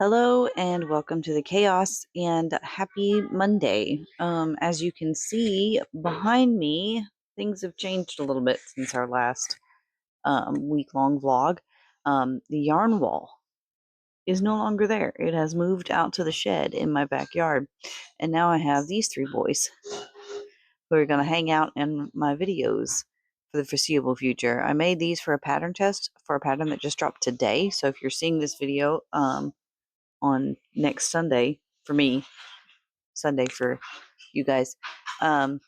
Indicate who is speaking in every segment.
Speaker 1: Hello and welcome to the chaos and happy Monday. As you can see behind me, things have changed a little bit since our last week-long vlog. The yarn wall is no longer there. It has moved out to the shed in my backyard, and now I have these three boys who are going to hang out in my videos for the foreseeable future. I made these for a pattern test for a pattern that just dropped today. So if you're seeing this video, on next Sunday for me, Sunday for you guys. Um,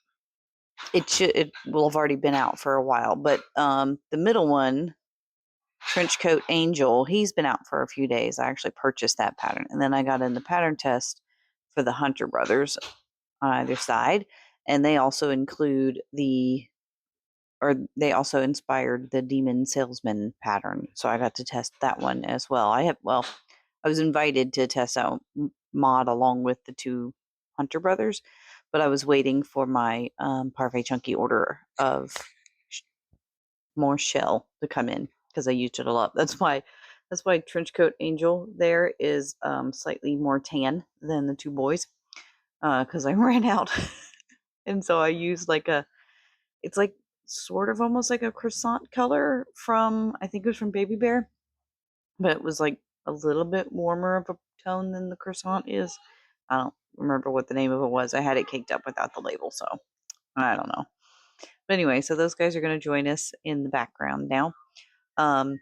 Speaker 1: it will have already been out for a while, but the middle one, Trench Coat Angel, he's been out for a few days. I actually purchased that pattern, and then I got in the pattern test for the Hunter brothers on either side, and they also they also inspired the Demon Salesman pattern. So I got to test that one as well. I was invited to test out mod along with the two Hunter brothers, but I was waiting for my Parfait Chunky order of more shell to come in because I used it a lot. That's why Trenchcoat Angel there is slightly more tan than the two boys because I ran out, and so I used it's like sort of almost like a croissant color from, I think it was from Baby Bear, but it was like a little bit warmer of a tone than the croissant is. I don't remember what the name of it was. I had it caked up without the label, so I don't know. But anyway, so those guys are going to join us in the background now. Um,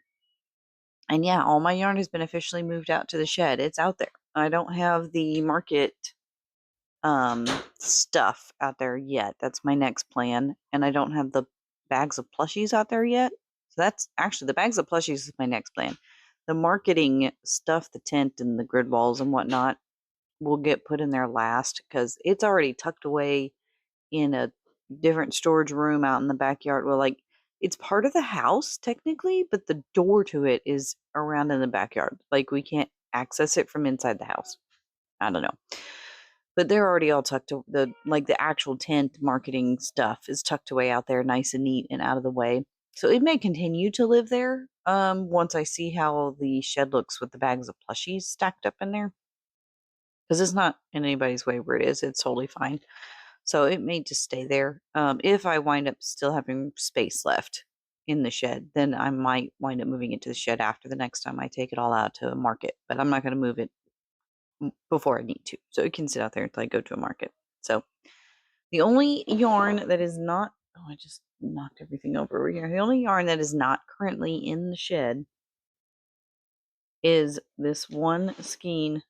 Speaker 1: and yeah, all my yarn has been officially moved out to the shed. It's out there. I don't have the market stuff out there yet. That's my next plan. And I don't have the bags of plushies out there yet. So that's actually the bags of plushies is my next plan. The marketing stuff, the tent and the grid balls and whatnot, will get put in there last because it's already tucked away in a different storage room out in the backyard. Well, like it's part of the house technically, but the door to it is around in the backyard. Like we can't access it from inside the house. I don't know. But they're already all tucked the actual tent marketing stuff is tucked away out there nice and neat and out of the way. So it may continue to live there once I see how the shed looks with the bags of plushies stacked up in there. Because it's not in anybody's way where it is. It's totally fine. So it may just stay there. If I wind up still having space left in the shed, then I might wind up moving it to the shed after the next time I take it all out to a market. But I'm not going to move it before I need to. So it can sit out there until I go to a market. So the only yarn that is not, oh, I just knocked everything over here. The only yarn that is not currently in the shed is this one skein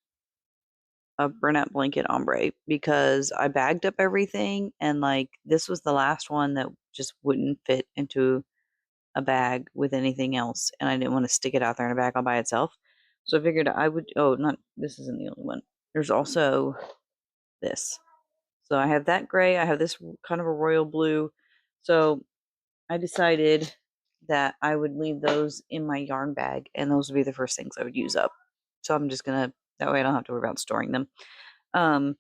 Speaker 1: of burnout blanket ombre because I bagged up everything and like this was the last one that just wouldn't fit into a bag with anything else and I didn't want to stick it out there in a bag all by itself. So I figured I would, oh, not, this isn't the only one. There's also this. So I have that gray, I have this kind of a royal blue. So I decided that I would leave those in my yarn bag and those would be the first things I would use up. So I'm just gonna, that way I don't have to worry about storing them. Um,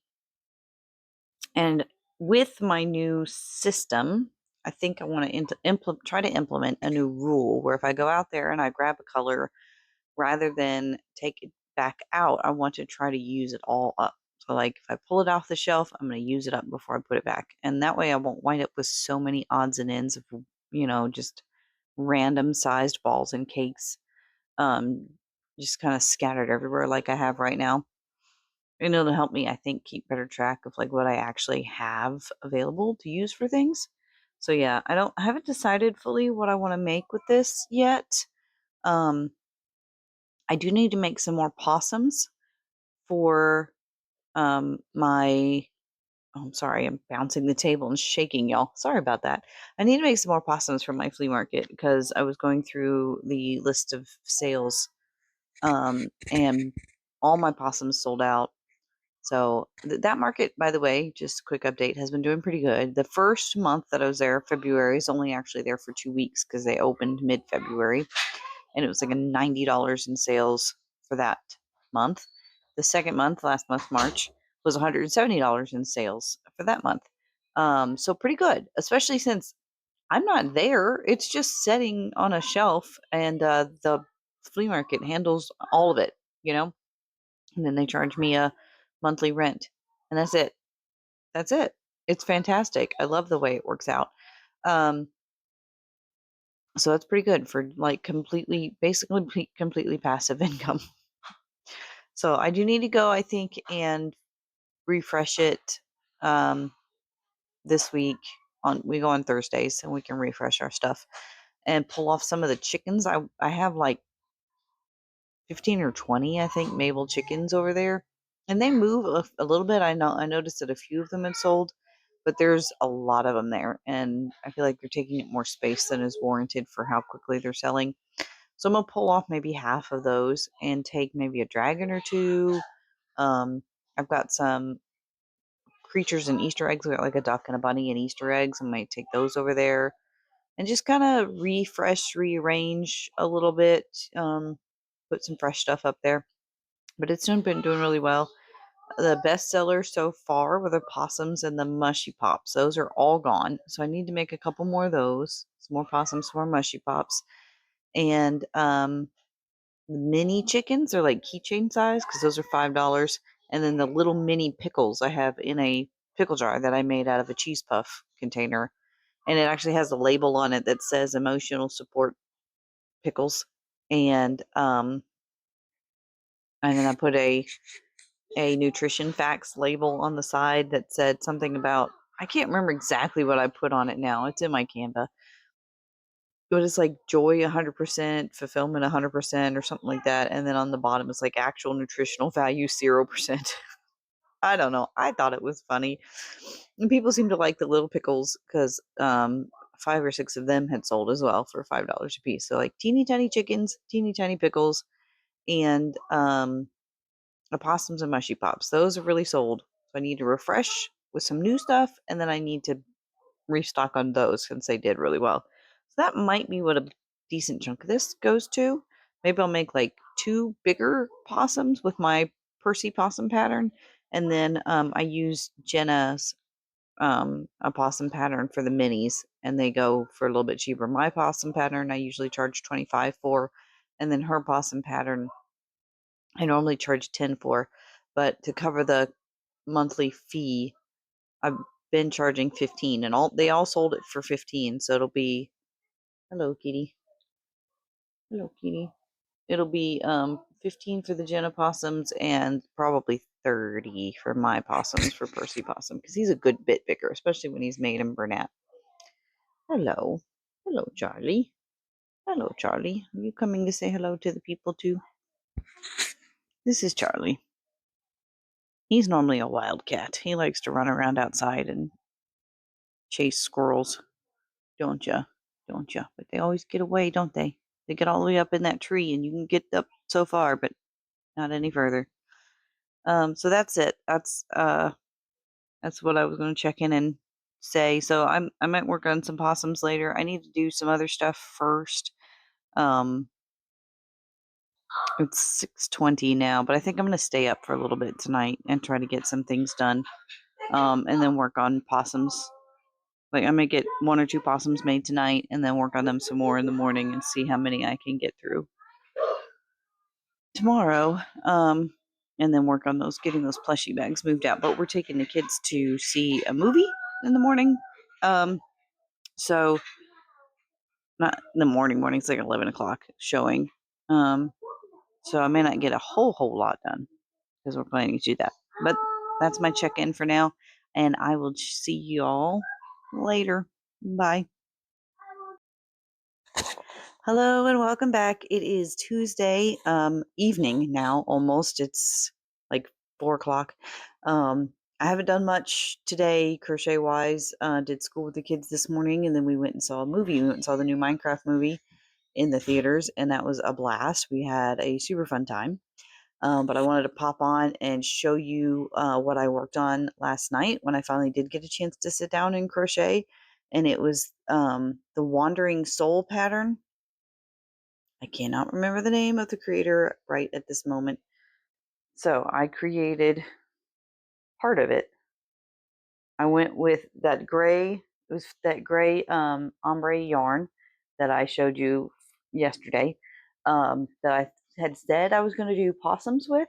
Speaker 1: and with my new system, I think I want to try to implement a new rule where if I go out there and I grab a color, rather than take it back out, I want to try to use it all up. So like if I pull it off the shelf, I'm going to use it up before I put it back. And that way I won't wind up with so many odds and ends of, just random sized balls and cakes, um, just kind of scattered everywhere like I have right now. And it'll help me, I think, keep better track of like what I actually have available to use for things. So yeah, I haven't decided fully what I want to make with this yet. Um, I do need to make some more possums for my, oh, I'm sorry, I'm bouncing the table and shaking, y'all. Sorry about that. I need to make some more possums for my flea market because I was going through the list of sales, and all my possums sold out. So that market, by the way, just a quick update, has been doing pretty good. The first month that I was there, February, is only actually there for 2 weeks because they opened mid-February, and it was like a $90 in sales for that month. The second month, last month, March, was $170 in sales for that month. So pretty good, especially since I'm not there. It's just sitting on a shelf, and the flea market handles all of it, you know? and then they charge me a monthly rent, and that's it. That's it. It's fantastic. I love the way it works out. Um, so that's pretty good for like completely passive income. So I do need to go, I think, and refresh it this week. We go on Thursdays, and we can refresh our stuff and pull off some of the chickens. I have like 15 or 20, I think, Mabel chickens over there, and they move a little bit. I noticed that a few of them had sold, but there's a lot of them there, and I feel like they're taking up more space than is warranted for how quickly they're selling. So I'm gonna pull off maybe half of those and take maybe a dragon or two. Um, I've got some creatures and Easter eggs. We got like a duck and a bunny and Easter eggs. I might take those over there and just kind of refresh, rearrange a little bit. Put some fresh stuff up there. But it's been doing really well. The best sellers so far were the possums and the mushy pops. Those are all gone. So I need to make a couple more of those. Some more possums, some more mushy pops. And the mini chickens are like keychain size because those are $5. And then the little mini pickles I have in a pickle jar that I made out of a cheese puff container. And it actually has a label on it that says emotional support pickles. And then I put a nutrition facts label on the side that said something about, I can't remember exactly what I put on it now. It's in my Canva. But it's like joy 100%, fulfillment 100%, or something like that. And then on the bottom it's like actual nutritional value 0%. I don't know. I thought it was funny. And people seem to like the little pickles because 5 or 6 of them had sold as well for $5 a piece. So like teeny tiny chickens, teeny tiny pickles, and opossums and mushy pops. Those are really sold. So I need to refresh with some new stuff, and then I need to restock on those since they did really well. So that might be what a decent chunk of this goes to. Maybe I'll make like 2 bigger possums with my Percy possum pattern, and then I use Jenna's opossum pattern for the minis, and they go for a little bit cheaper. My possum pattern I usually charge 25 for, and then her possum pattern I normally charge 10 for, but to cover the monthly fee, I've been charging 15, and they all sold it for 15, so it'll be, hello kitty. Hello kitty. It'll be 15 for the Jenna possums and probably 30 for my possums for Percy possum because he's a good bit bigger, especially when he's made in Burnett. Hello. Hello, Charlie. Hello, Charlie. Are you coming to say hello to the people too? This is Charlie. He's normally a wildcat. He likes to run around outside and chase squirrels, don't ya? Don't ya? But they always get away, don't they? They get all the way up in that tree, and you can get up so far, but not any further. So that's it. That's what I was going to check in and say. So I might work on some possums later. I need to do some other stuff first. Um, it's 6:20 now, but I think I'm going to stay up for a little bit tonight and try to get some things done. And then work on possums. Like I may get 1 or 2 possums made tonight, and then work on them some more in the morning and see how many I can get through tomorrow. And then work on getting those plushie bags moved out. But we're taking the kids to see a movie in the morning. So not in the morning. It's like 11 o'clock showing. So I may not get a whole lot done because we're planning to do that. But that's my check in for now, and I will see you all later. Bye. Hello and welcome back. It is Tuesday evening now, almost. It's like 4 o'clock. I haven't done much today, crochet wise. Did school with the kids this morning, and then we went and saw a movie. We went and saw the new Minecraft movie in the theaters, and that was a blast. We had a super fun time. But I wanted to pop on and show you what I worked on last night when I finally did get a chance to sit down and crochet. And it was the Wandering Soul pattern. I cannot remember the name of the creator right at this moment. So I created part of it. I went with that gray, it was that gray ombre yarn that I showed you yesterday that I had said I was going to do possums with.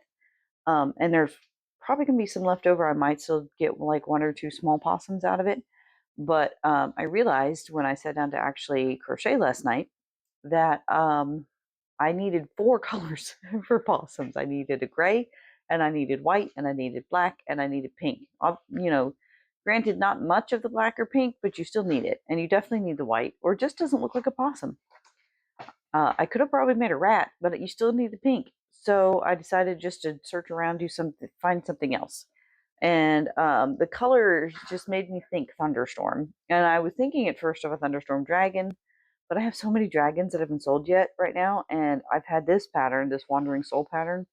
Speaker 1: And there's probably going to be some left over. I might still get like 1 or 2 small possums out of it. But I realized when I sat down to actually crochet last night that I needed 4 colors for possums. I needed a gray, and I needed white, and I needed black, and I needed pink. Granted, not much of the black or pink, but you still need it, and you definitely need the white, or it just doesn't look like a possum. I could have probably made a rat, but you still need the pink. So I decided just to search around, find something else. And the color just made me think thunderstorm. And I was thinking at first of a thunderstorm dragon, but I have so many dragons that haven't sold yet right now. And I've had this pattern, this wandering soul pattern,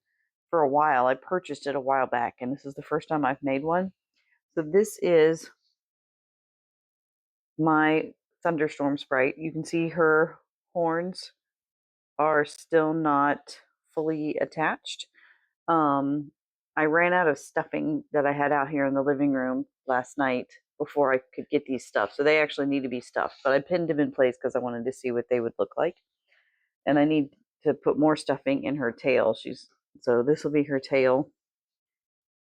Speaker 1: for a while. I purchased it a while back, and this is the first time I've made one. So this is my thunderstorm sprite. You can see her horns are still not fully attached. I ran out of stuffing that I had out here in the living room last night before I could get these stuffed. So they actually need to be stuffed, but I pinned them in place because I wanted to see what they would look like. And I need to put more stuffing in her tail. So this will be her tail.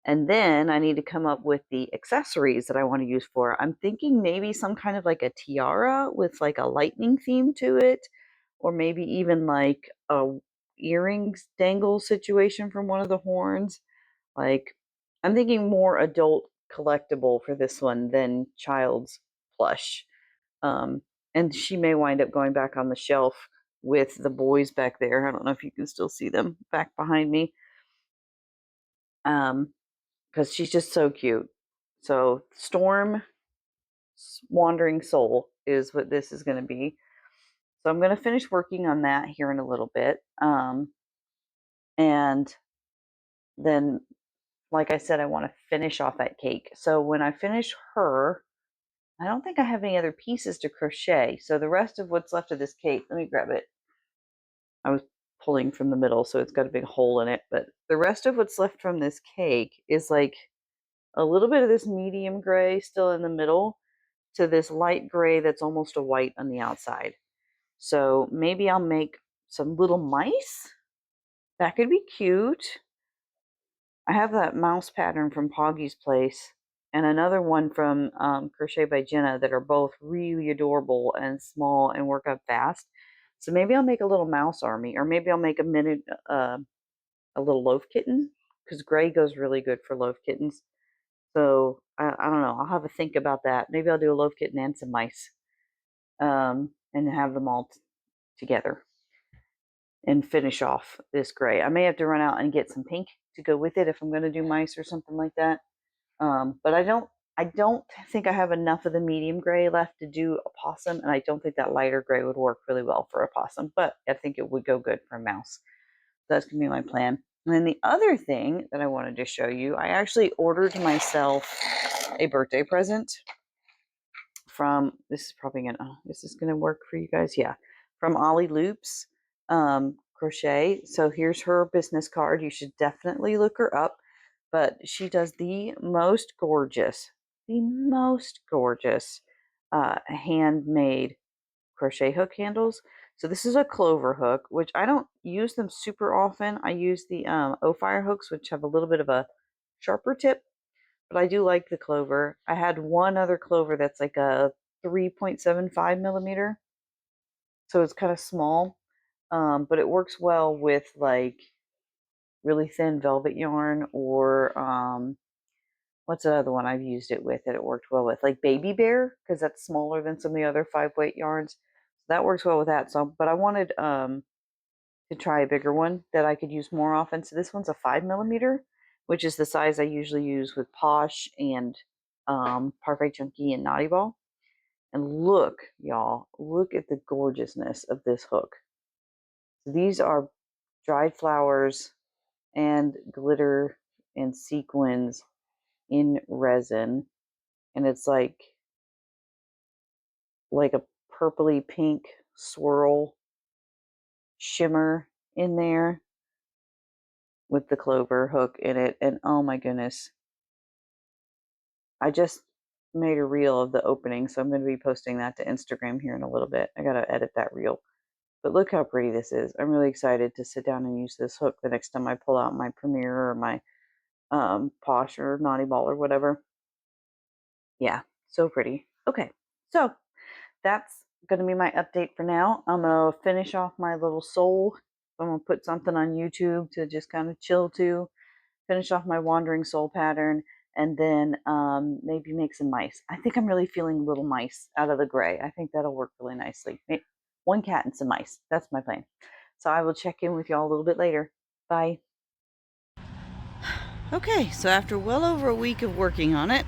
Speaker 1: And then I need to come up with the accessories that I want to use for it. I'm thinking maybe some kind of like a tiara with like a lightning theme to it, or maybe even like a earrings dangle situation from one of the horns. Like, I'm thinking more adult collectible for this one than child's plush. Um, and she may wind up going back on the shelf with the boys back there. I don't know if you can still see them back behind me. Because she's just so cute. So, Storm Wandering Soul is what this is going to be. So, I'm going to finish working on that here in a little bit. And then, like I said, I want to finish off that cake. So, when I finish her, I don't think I have any other pieces to crochet. So, the rest of what's left of this cake, let me grab it. I was pulling from the middle, so it's got a big hole in it. But the rest of what's left from this cake is like a little bit of this medium gray still in the middle to this light gray that's almost a white on the outside. So maybe I'll make some little mice. That could be cute. I have that mouse pattern from Poggy's Place and another one from Crochet by Jenna that are both really adorable and small and work up fast. So maybe I'll make a little mouse army, or maybe I'll make a little loaf kitten, because gray goes really good for loaf kittens. So I don't know. I'll have a think about that. Maybe I'll do a loaf kitten and some mice, and have them all together and finish off this gray. I may have to run out and get some pink to go with it if I'm going to do mice or something like that. But I don't think I have enough of the medium gray left to do a possum, and I don't think that lighter gray would work really well for a possum, but I think it would go good for a mouse. That's going to be my plan. And then the other thing that I wanted to show you, I actually ordered myself a birthday present from, this is gonna work for you guys. Yeah, from Ollie Loops Crochet. So here's her business card. You should definitely look her up. But she does the most gorgeous handmade crochet hook handles. So this is a clover hook, which I don't use them super often. I use the O-Fire hooks, which have a little bit of a sharper tip, but I do like the clover. I had one other clover that's like a 3.75 millimeter, so it's kind of small, but it works well with like really thin velvet yarn, or what's the other one I've used it with that it worked well with? Like Baby Bear, because that's smaller than some of the other 5-weight yarns. So that works well with that. So, but I wanted to try a bigger one that I could use more often. So this one's a 5 millimeter, which is the size I usually use with Posh and Parfait Chunky and Naughty Ball. And look, y'all, look at the gorgeousness of this hook. So these are dried flowers and glitter and sequins in resin, and it's like a purpley pink swirl shimmer in there with the clover hook in it. And oh my goodness, I just made a reel of the opening, so I'm going to be posting that to Instagram here in a little bit. I got to edit that reel. But look how pretty this is. I'm really excited to sit down and use this hook the next time I pull out my Premier or my Posh or Naughty Ball or whatever. Yeah, so pretty. Okay, so that's going to be my update for now. I'm going to finish off my little soul. I'm going to put something on YouTube to just kind of chill to, finish off my wandering soul pattern, and then maybe make some mice. I think I'm really feeling little mice out of the gray. I think that'll work really nicely. One cat and some mice. That's my plan. So I will check in with y'all a little bit later. Bye. Okay, so after well over a week of working on it,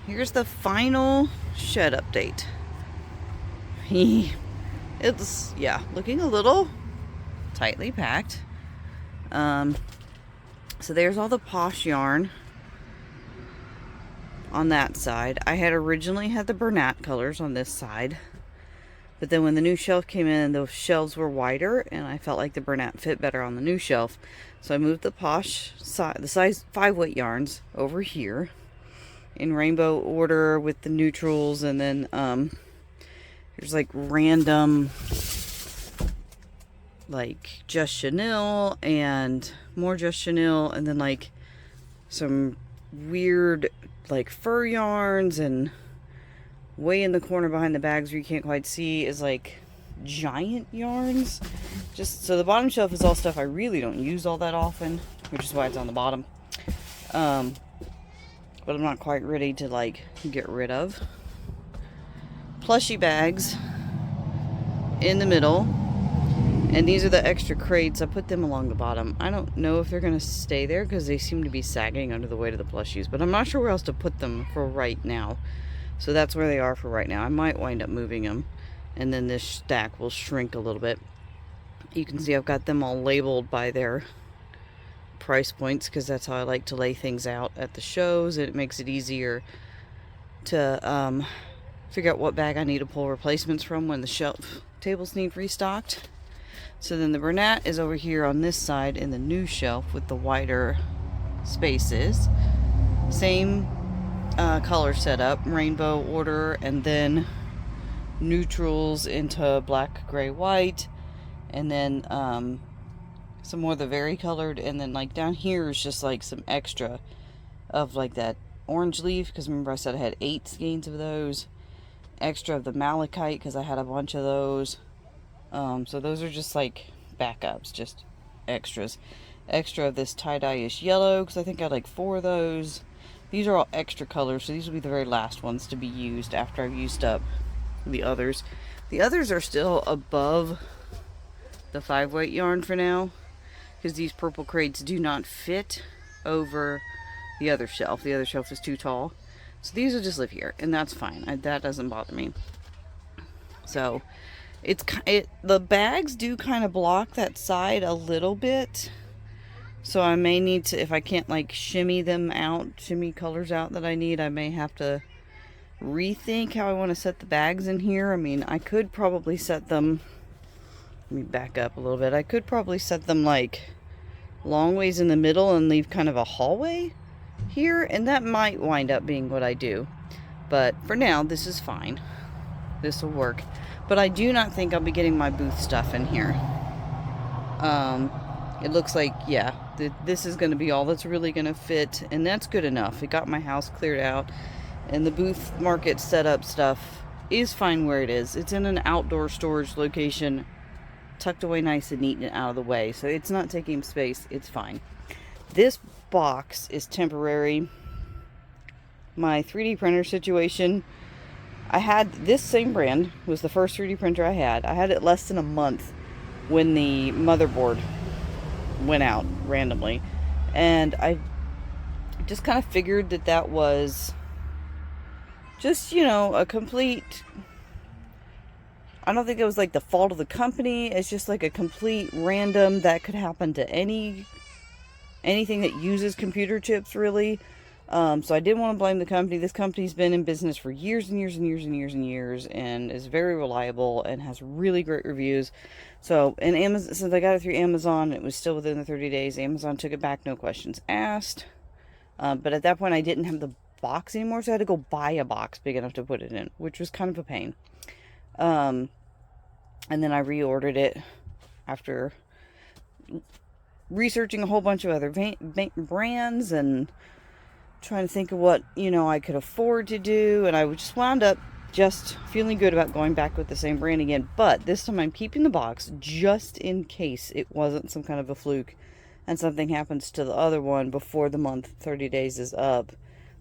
Speaker 1: here's the final shed update. It's, yeah, looking a little tightly packed. So there's all the Posh yarn on that side. I had originally had the Bernat colors on this side, but then when the new shelf came in, those shelves were wider, and I felt like the Bernat fit better on the new shelf. So I moved the Posh the size 5-weight yarns over here in rainbow order with the neutrals, and then there's like random, like Just Chanel and more Just Chanel, and then like some weird like fur yarns, and way in the corner behind the bags where you can't quite see is like giant yarns. Just so the bottom shelf is all stuff I really don't use all that often, which is why it's on the bottom. But I'm not quite ready to like get rid of. Plushy bags in the middle, and these are the extra crates. I put them along the bottom. I don't know if they're gonna stay there because they seem to be sagging under the weight of the plushies, but I'm not sure where else to put them for right now. So that's where they are for right now. I might wind up moving them, and then this stack will shrink a little bit. You can see I've got them all labeled by their price points because that's how I like to lay things out at the shows. It makes it easier to figure out what bag I need to pull replacements from when the shelf tables need restocked. So then the Bernat is over here on this side in the new shelf with the wider spaces. Same color setup, rainbow order, and then neutrals into black, gray, white, and then some more of the varicolored, and then like down here is just like some extra of like that orange leaf, because remember I said I had 8 skeins of those, extra of the malachite because I had a bunch of those. So those are just like backups, just extras. Extra of this tie-dye-ish yellow because I think I had like 4 of those. These are all extra colors, so these will be the very last ones to be used after I've used up the others. The others are still above the 5-weight yarn for now because these purple crates do not fit over the other shelf. The other shelf is too tall. So these will just live here, and that's fine. That doesn't bother me. So the bags do kind of block that side a little bit. So I may need to, if I can't like shimmy them out, shimmy colors out that I need, I may have to rethink how I want to set the bags in here. I mean, I could probably set them, let me back up a little bit. I could probably set them like long ways in the middle and leave kind of a hallway here, and that might wind up being what I do. But for now, this is fine. This will work. But I do not think I'll be getting my booth stuff in here. It looks like, yeah, this is going to be all that's really going to fit, and that's good enough. It got my house cleared out, and the booth market setup stuff is fine where it is. It's in an outdoor storage location, tucked away nice and neat and out of the way, so it's not taking space. It's fine. This box is temporary. My 3D printer situation, I had this same brand, was the first 3D printer I had. I had it less than a month when the motherboard went out randomly, and I just kind of figured that was just, you know, a complete, I don't think it was like the fault of the company. It's just like a complete random that could happen to anything that uses computer chips, really. So I didn't want to blame the company. This company's been in business for years and years and years and years and years, and is very reliable and has really great reviews. So, and Amazon, since I got it through Amazon, it was still within the 30 days. Amazon took it back, no questions asked. But at that point, I didn't have the box anymore, so I had to go buy a box big enough to put it in, which was kind of a pain. And then I reordered it after researching a whole bunch of other brands and trying to think of what, I could afford to do. And I just wound up just feeling good about going back with the same brand again. But this time I'm keeping the box just in case it wasn't some kind of a fluke and something happens to the other one before the month 30 days is up.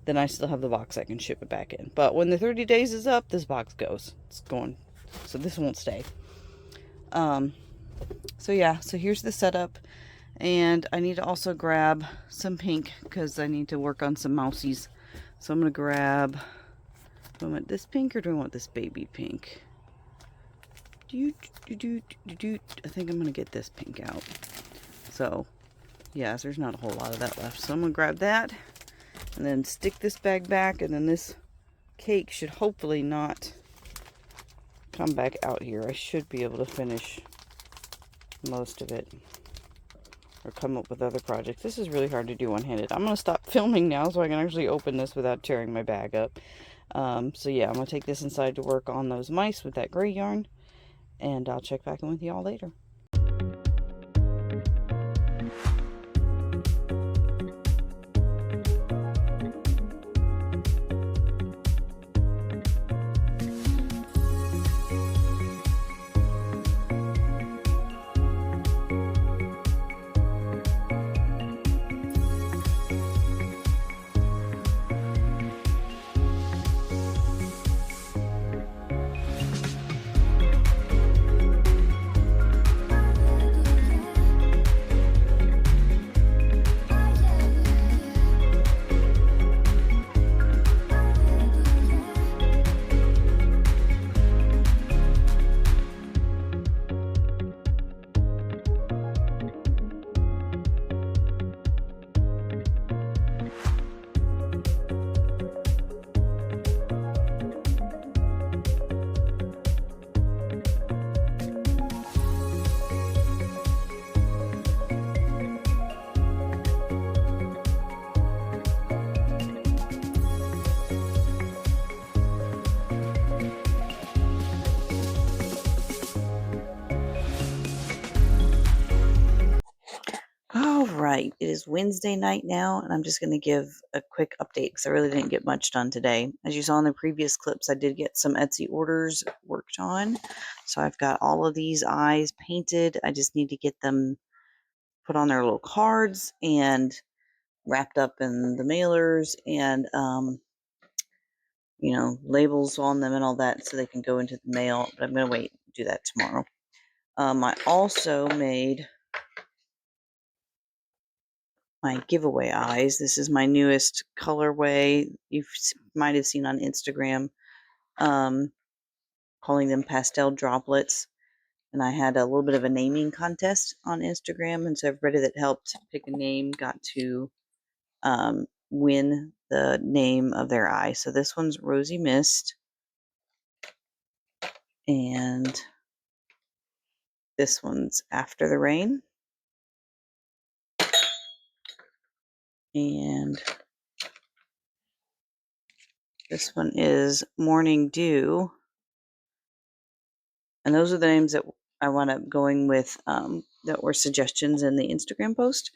Speaker 1: Then I still have the box I can ship it back in. But when the 30 days is up, this box goes. It's going. So this won't stay. So yeah, so here's the setup. And I need to also grab some pink because I need to work on some mousies. So I'm going to grab, do I want this pink or do I want this baby pink? I think I'm going to get this pink out. So, yes, there's not a whole lot of that left. So I'm going to grab that and then stick this bag back, and then this cake should hopefully not come back out here. I should be able to finish most of it or come up with other projects. This is really hard to do one-handed. I'm going to stop filming now so I can actually open this without tearing my bag up. So yeah, I'm going to take this inside to work on those mice with that gray yarn, and I'll check back in with y'all later. All right, it is Wednesday night now, and I'm just going to give a quick update because I really didn't get much done today. As you saw in the previous clips, I did get some Etsy orders worked on. So I've got all of these eyes painted. I just need to get them put on their little cards and wrapped up in the mailers and, labels on them and all that so they can go into the mail. But I'm going to wait and do that tomorrow. I also made my giveaway eyes. This is my newest colorway. You might have seen on Instagram, calling them pastel droplets. And I had a little bit of a naming contest on Instagram, and so everybody that helped pick a name got to win the name of their eye. So this one's Rosy Mist, and this one's After the Rain, and this one is Morning Dew. And those are the names that I wound up going with, that were suggestions in the Instagram post.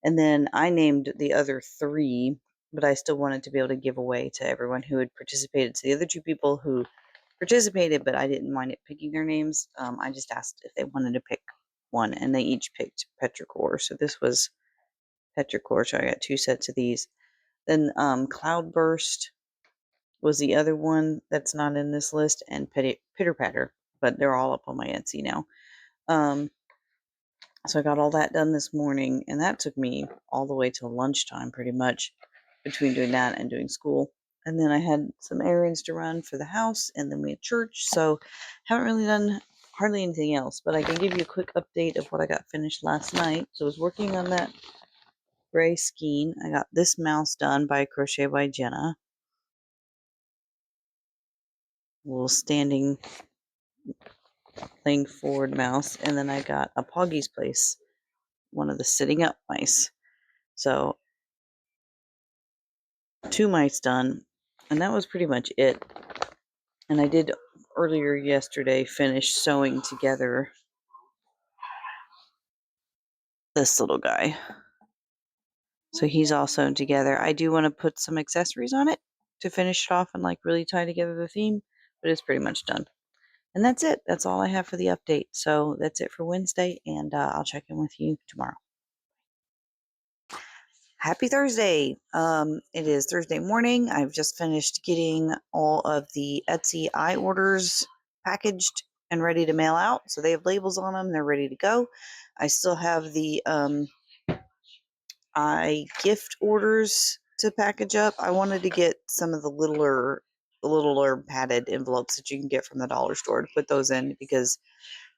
Speaker 1: And then I named the other 3, but I still wanted to be able to give away to everyone who had participated. So the other 2 people who participated, but I didn't mind it picking their names, I just asked if they wanted to pick one, and they each picked Petrichor. So this was Petrichor, so I got 2 sets of these. Then Cloudburst was the other one that's not in this list, and Pitter Patter, but they're all up on my Etsy now. So I got all that done this morning, and that took me all the way till lunchtime pretty much between doing that and doing school. And then I had some errands to run for the house, and then we had church, so haven't really done hardly anything else, but I can give you a quick update of what I got finished last night. So I was working on that gray skein. I got this mouse done by Crochet by Jenna. Little standing laying forward mouse, and then I got a Poggy's Place, one of the sitting up mice. So 2 mice done, and that was pretty much it. And I did earlier yesterday finish sewing together this little guy. So he's all sewn together. I do want to put some accessories on it to finish it off and like really tie together the theme, but it's pretty much done. And that's it. That's all I have for the update. So that's it for Wednesday, and I'll check in with you tomorrow. Happy Thursday. It is Thursday morning. I've just finished getting all of the Etsy orders packaged and ready to mail out. So they have labels on them. They're ready to go. I still have the gift orders to package up. I wanted to get some of the littler padded envelopes that you can get from the dollar store to put those in, because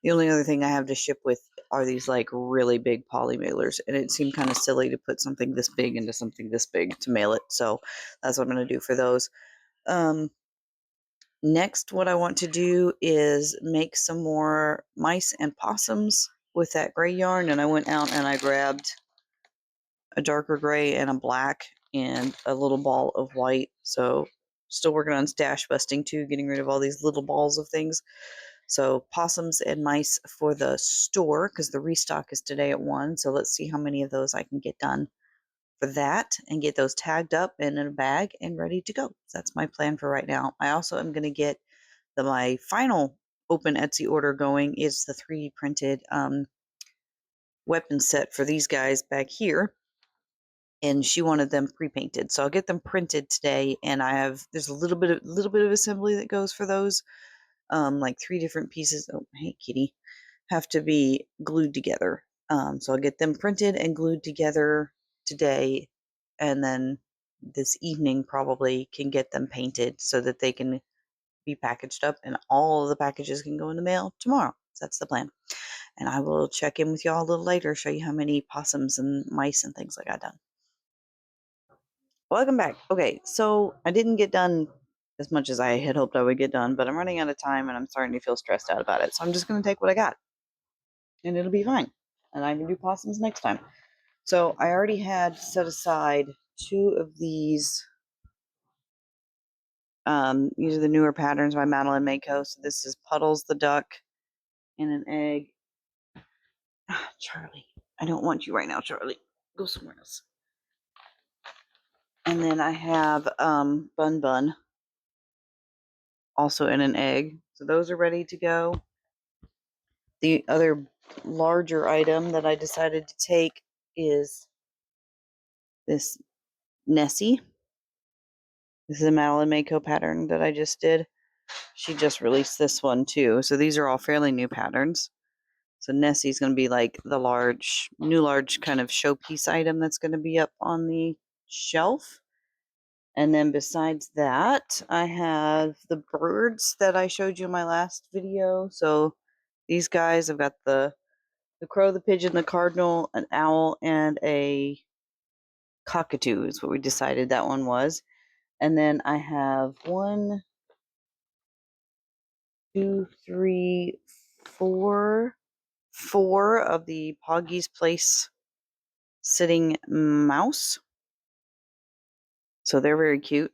Speaker 1: the only other thing I have to ship with are these like really big poly mailers, and it seemed kind of silly to put something this big into something this big to mail it. So that's what I'm going to do for those. Next, what I want to do is make some more mice and possums with that gray yarn, and I went out and I grabbed a darker gray and a black and a little ball of white. So still working on stash busting too, getting rid of all these little balls of things. So possums and mice for the store, because the restock is today at 1. So let's see how many of those I can get done for that and get those tagged up and in a bag and ready to go. So that's my plan for right now. I also am going to get my final open Etsy order going is the 3D printed weapon set for these guys back here. And she wanted them pre-painted, so I'll get them printed today. And there's a little bit of assembly that goes for those, like 3 different pieces. Oh, hey kitty, have to be glued together. So I'll get them printed and glued together today, and then this evening probably can get them painted so that they can be packaged up, and all of the packages can go in the mail tomorrow. So that's the plan. And I will check in with y'all a little later, show you how many possums and mice and things I got done. Welcome back. Okay, so I didn't get done as much as I had hoped I would get done, but I'm running out of time and I'm starting to feel stressed out about it. So I'm just going to take what I got, and it'll be fine. And I can do possums next time. So I already had set aside 2 of these. These are the newer patterns by Madeline Mako. So this is Puddles the duck and an egg. Charlie, I don't want you right now, Charlie. Go somewhere else. And then I have Bun Bun, also in an egg. So those are ready to go. The other larger item that I decided to take is this Nessie. This is a Madeline Mako pattern that I just did. She just released this one too. So these are all fairly new patterns. So Nessie's going to be like the new large kind of showpiece item that's going to be up on the shelf. And then besides that, I have the birds that I showed you in my last video. So these guys, I've got the crow, the pigeon, the cardinal, an owl, and a cockatoo is what we decided that one was. And then I have 1, 2, 3, 4 of the Poggy's Place sitting mouse. So they're very cute.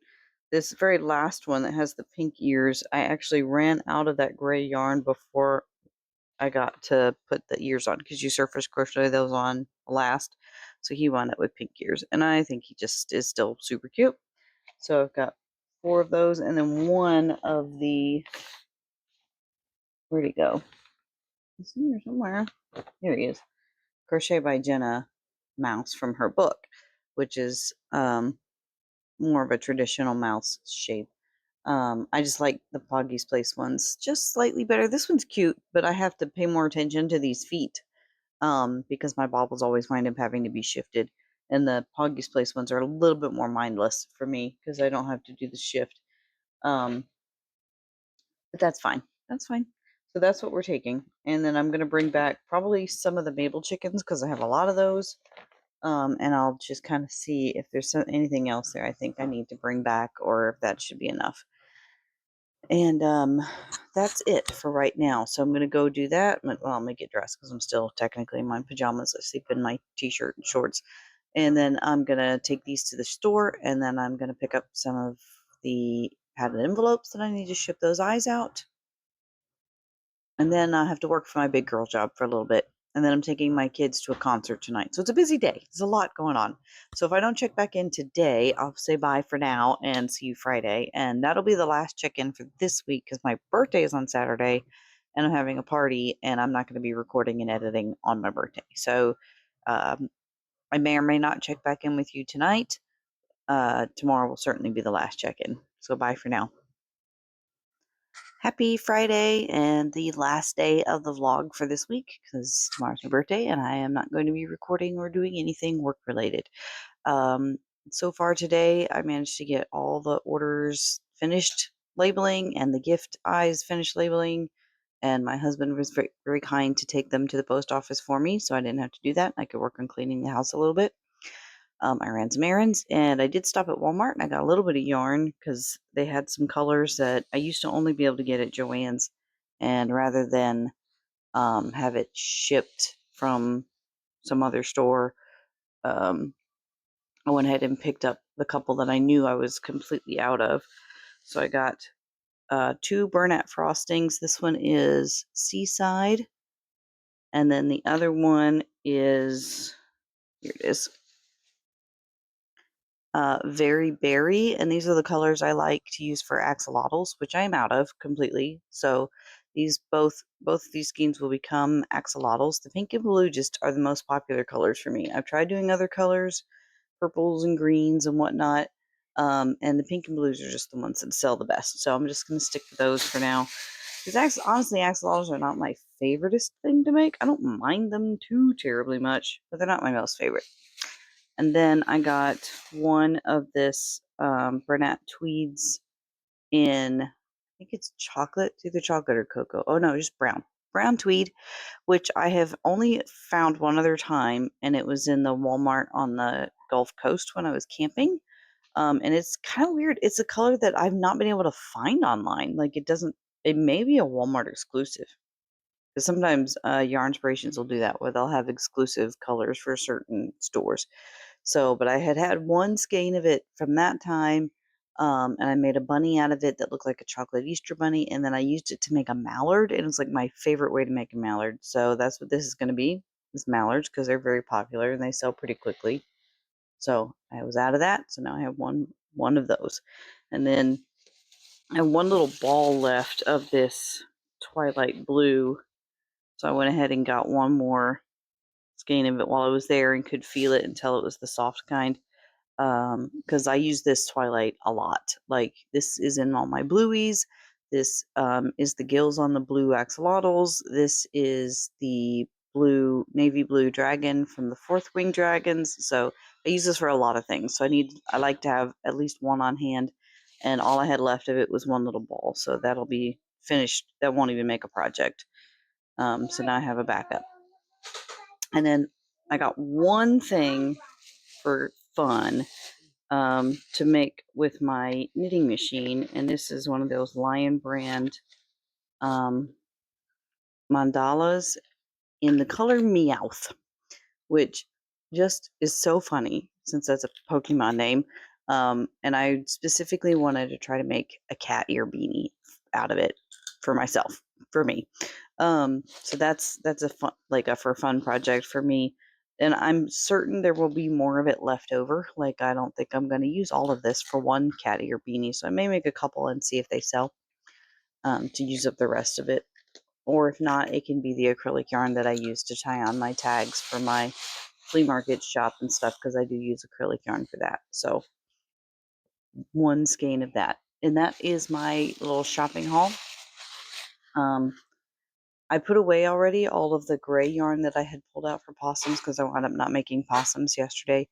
Speaker 1: This very last one that has the pink ears, I actually ran out of that gray yarn before I got to put the ears on, because you surface crochet those on last. So he wound up with pink ears, and I think he just is still super cute. So I've got 4 of those, and then 1 of the, where'd he go? He's in here somewhere. Here he is. Crochet by Jenna mouse from her book, which is more of a traditional mouse shape. I just like the Poggy's Place ones just slightly better. This one's cute, but I have to pay more attention to these feet, because my baubles always wind up having to be shifted. And the Poggy's Place ones are a little bit more mindless for me because I don't have to do the shift. But that's fine. That's fine. So that's what we're taking. And then I'm going to bring back probably some of the Mabel chickens because I have a lot of those. And I'll just kind of see if there's anything else there I think I need to bring back, or if that should be enough. And that's it for right now. So I'm going to go do that. Well, I'm going to get dressed because I'm still technically in my pajamas. I sleep in my t-shirt and shorts. And then I'm going to take these to the store, and then I'm going to pick up some of the padded envelopes that I need to ship those eyes out. And then I have to work for my big girl job for a little bit. And then I'm taking my kids to a concert tonight. So it's a busy day. There's a lot going on. So if I don't check back in today, I'll say bye for now and see you Friday. And that'll be the last check in for this week because my birthday is on Saturday and I'm having a party and I'm not going to be recording and editing on my birthday. So um, I may or may not check back in with you tonight. Tomorrow will certainly be the last check in. So bye for now. Happy Friday and the last day of the vlog for this week because tomorrow's my birthday and I am not going to be recording or doing anything work related. Um, so far today, I managed to get all the orders finished labeling and the gift eyes finished labeling. And my husband was very, very kind to take them to the post office for me, so I didn't have to do that. I could work on cleaning the house a little bit. I ran some errands and I did stop at Walmart and I got a little bit of yarn because they had some colors that I used to only be able to get at Joann's. And rather than have it shipped from some other store, um, I went ahead and picked up the couple that I knew I was completely out of. So I got 2 Bernat frostings. This one is Seaside, and then the other one is, here it is, Very Berry, and these are the colors I like to use for axolotls, which I am out of completely. So these both of these skeins will become axolotls. The pink and blue just are the most popular colors for me. I've tried doing other colors, purples and greens and whatnot, and the pink and blues are just the ones that sell the best. So I'm just going to stick to those for now. Because honestly, axolotls are not my favoriteest thing to make. I don't mind them too terribly much, but they're not my most favorite. And then I got one of this Bernat tweeds in, I think it's chocolate, it's either chocolate or cocoa. Oh no, just brown tweed, which I have only found one other time, and it was in the Walmart on the Gulf Coast when I was camping. And it's kind of weird. It's a color that I've not been able to find online. Like it may be a Walmart exclusive. Because sometimes Yarnspirations will do that, where they'll have exclusive colors for certain stores. So, but I had one skein of it from that time, and I made a bunny out of it that looked like a chocolate Easter bunny, and then I used it to make a mallard, and it's like my favorite way to make a mallard. So that's what this is going to be, is mallards, because they're very popular and they sell pretty quickly. So I was out of that, so now I have one of those, and then I have one little ball left of this Twilight Blue. So I went ahead and got one more skein of it while I was there and could feel it and tell it was the soft kind. Because I use this Twilight a lot. Like, this is in all my blueies. This is the gills on the blue axolotls. This is the navy blue dragon from the Fourth Wing Dragons. So I use this for a lot of things. So I like to have at least one on hand, and all I had left of it was one little ball. So that'll be finished. That won't even make a project. So now I have a backup. And then I got one thing for fun to make with my knitting machine, and this is one of those Lion Brand um, mandalas in the color Meowth, which just is so funny since that's a Pokemon name. And I specifically wanted to try to make a cat ear beanie out of it for myself, for me. So that's a fun, like a for fun project for me. And I'm certain there will be more of it left over. Like, I don't think I'm going to use all of this for one cat ear beanie. So I may make a couple and see if they sell, to use up the rest of it. Or if not, it can be the acrylic yarn that I use to tie on my tags for my flea market shop and stuff, because I do use acrylic yarn for that. So one skein of that. And that is my little shopping haul. I put away already all of the gray yarn that I had pulled out for possums because I wound up not making possums yesterday.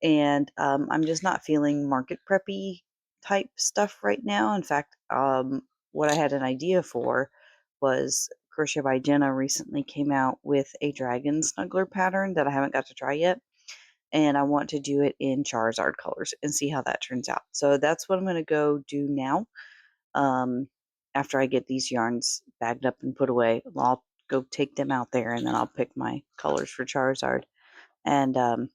Speaker 1: And I'm just not feeling market preppy type stuff right now. In fact, what I had an idea for was Crochet by Jenna recently came out with a dragon snuggler pattern that I haven't got to try yet. And I want to do it in Charizard colors and see how that turns out. So that's what I'm going to go do now. Um, After I get these yarns bagged up and put away, I'll go take them out there and then I'll pick my colors for Charizard and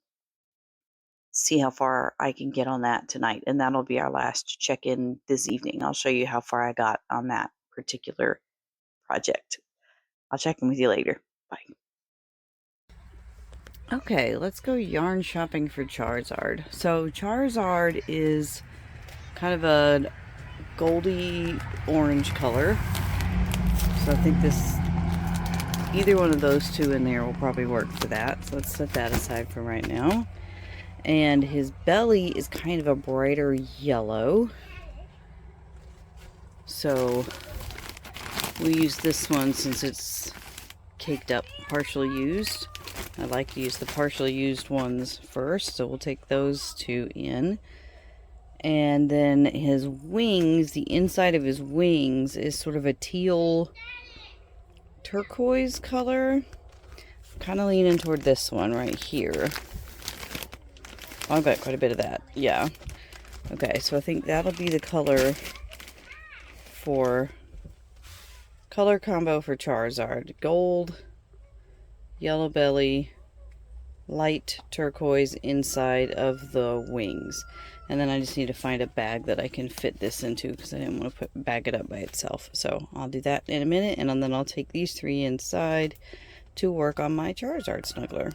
Speaker 1: see how far I can get on that tonight. And that'll be our last check in this evening. I'll show you how far I got on that particular project. I'll check in with you later. Bye. Okay, let's go yarn shopping for Charizard. So Charizard is kind of a goldy orange color. So I think either one of those two in there will probably work for that. So let's set that aside for right now. And his belly is kind of a brighter yellow. So we use this one since it's caked up, partially used. I like to use the partially used ones first, so we'll take those two in. And then his wings, the inside of his wings is sort of a teal turquoise color. Kind of leaning toward this one right here. Oh, I've got quite a bit of that. Yeah. Okay, so I think that'll be the color combo for Charizard. Gold, yellow belly, light turquoise inside of the wings. And then I just need to find a bag that I can fit this into because I didn't want to bag it up by itself. So I'll do that in a minute, and then I'll take these three inside to work on my Charizard snuggler.